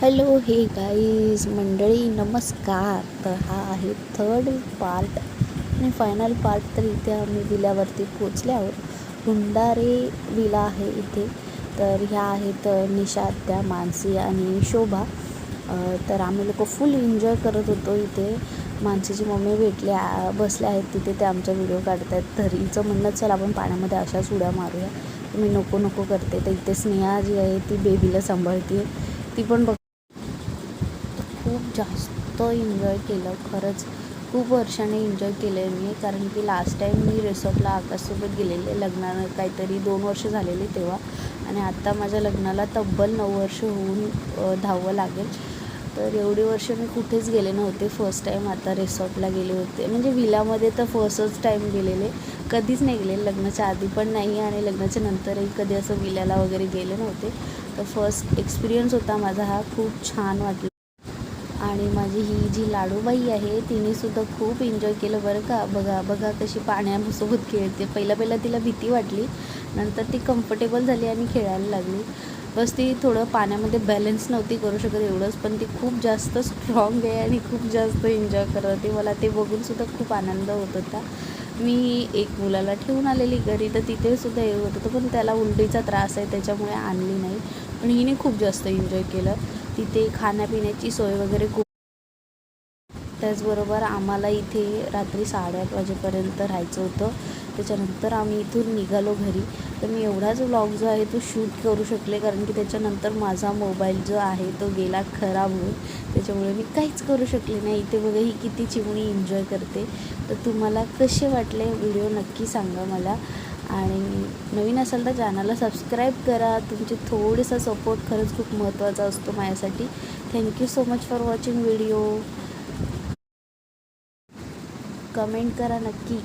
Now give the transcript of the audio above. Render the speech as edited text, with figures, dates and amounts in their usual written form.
Hello हे guys मंडळी नमस्कार. तर हा आहे थर्ड पार्ट आणि फायनल पार्ट. तर इथे आम्ही विल्यावरती पोचले आहोत. हुंडारे विला आहे इथे. तर ह्या आहेत निशा, त्या मानसी आणि शोभा. तर आम्ही लोक फुल एन्जॉय करत होतो इथे. मानसीची मम्मी भेटली, बसले आहेत तिथे, ते आमचा व्हिडिओ काढत आहेत. तर हिचं म्हणणं चल आपण पाण्यामध्ये अशाच उड्या मारूया. मी नको नको करते. तर इथे स्नेहा जी आहे ती बेबीला सांभाळते, ती पण खूप जास्त एन्जॉय केलं. खरंच खूप वर्षाने एन्जॉय केलं आहे मी, कारण की लास्ट टाईम मी रिसॉर्टला आकाशसोबत गेलेले लग्नानं काहीतरी 2 वर्ष झालेली तेव्हा, आणि आत्ता माझ्या लग्नाला तब्बल 9 वर्ष होऊन 10वं लागेल. तर एवढी वर्ष मी कुठेच गेले नव्हते. फर्स्ट टाईम आता रिसॉर्टला गेले होते, म्हणजे विलामध्ये तर फर्स्टच टाईम गेलेले. कधीच नाही गेले, लग्नाच्या आधी पण नाही आणि लग्नाच्या नंतरही कधी असं विल्याला वगैरे गेले नव्हते. तर फर्स्ट एक्सपिरियन्स होता माझा हा. खूप छान वाटलं. आणि माझी ही जी लाडूबाई आहे तिनेसुद्धा खूप एन्जॉय केलं बरं का. बघा बघा कशी पाण्यासोबत खेळते. पहिला तिला भीती वाटली, नंतर ती कम्फर्टेबल झाली आणि खेळायला लागली. बस ती थोडं पाण्यामध्ये बॅलन्स नव्हती करू शकत एवढंच, पण ती खूप जास्त स्ट्रॉंग आहे आणि खूप जास्त एन्जॉय करत होती. मला ते बघूनसुद्धा खूप आनंद होत होता. मी एक मुलाला ठेवून आलेली घरी, तर तिथेसुद्धा हे होत होतं, पण त्याला उलटीचा त्रास आहे त्याच्यामुळे आणली नाही. पण हिने खूप जास्त एन्जॉय केलं. तिथे खाण्यापिण्याची सोय वगैरे खूप. त्याचबरोबर आम्हाला इथे रात्री 8:30 वाजेपर्यंत राहायचं होतं. त्याच्यानंतर आम्ही इथून निघालो घरी. तर मी एवढाच व्लॉग जो आहे तो शूट करू शकले, कारण की त्याच्यानंतर माझा मोबाईल जो आहे तो गेला खराब होऊन. त्याच्यामुळे मी काहीच करू शकले नाही. इथे बघा ही किती चिमणी एन्जॉय करते. तर तुम्हाला कसे वाटले व्हिडिओ नक्की सांगा मला. आणि नवीन असाल तर चॅनलला सबस्क्राईब करा. तुमचे थोडासा सपोर्ट खरंच खूप महत्त्वाचा असतो माझ्यासाठी. Thank you so much for watching video. Comment करा नक्की.